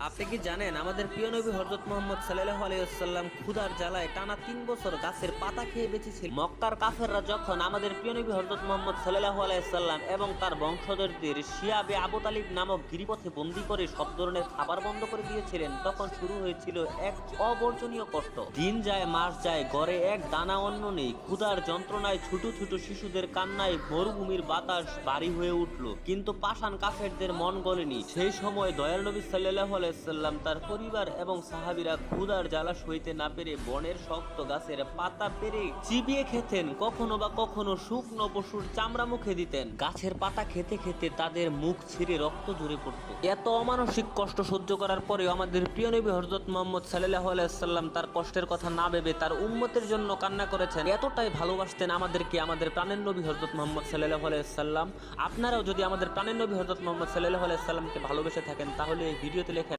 আপনি কি জানেন আমাদের প্রিয় নবী হযরত মুহাম্মদ সাল্লাল্লাহু আলাইহি ওয়াসাল্লাম ক্ষুধার জ্বালায় টানা 3 বছর গাছের পাতা খেয়ে বেঁচেছিল। মক্কার কাফেররা যখন আমাদের প্রিয় নবী হযরত মুহাম্মদ সাল্লাল্লাহু আলাইহি ওয়াসাল্লাম এবং তার বংশধরদের শিয়াবে আবু তালিব নামক গিরিপথে বন্দী করে সব ধরনের খাবার বন্ধ করে দিয়েছিলেন, তখন শুরু হয়েছিল এক অবর্জনীয় কষ্ট। দিন যায় মাস যায়, ঘরে এক দানা অন্ন নেই। ক্ষুধার যন্ত্রণায় ছোট ছোট শিশুদের কান্নায় মরুভূমির বাতাস ভারী হয়ে উঠল, কিন্তু পাষাণ কাফেরদের মন গলেনি। সেই সময় দয়াল নবী সাল্লাল্লাহু আলাইহি ওয়াসাল্লাম, তার পরিবার এবং সাহাবীরা ক্ষুধার জ্বালা সইতে না পেরে বনের শক্ত গাছের পাতা পেরে চিবিয়ে খেতেন। কখনো বা কখনো শুকনো পশুর চামড়া মুখে দিতেন। গাছের পাতা খেতে খেতে তাদের মুখ ছিঁড়ে রক্ত ঝরে পড়তো। এত অমানসিক কষ্ট সহ্য করার পরেও আমাদের প্রিয় নবী হযরত মুহাম্মদ সাল্লাল্লাহু আলাইহি ওয়াসাল্লাম তার কষ্টের কথা না ভেবে তার উম্মতের জন্য কান্না করেছেন। এতটাই ভালোবাসতেন আমাদেরকে আমাদের প্রাণের নবী হযরত মুহাম্মদ সাল্লাল্লাহু আলাইহি ওয়াসাল্লাম। আপনারাও যদি আমাদের প্রাণের নবী হযরত মুহাম্মদ সাল্লাল্লাহু আলাইহি ওয়াসাল্লামকে ভালোবেসে থাকেন, তাহলে এই ভিডিওতে লেখা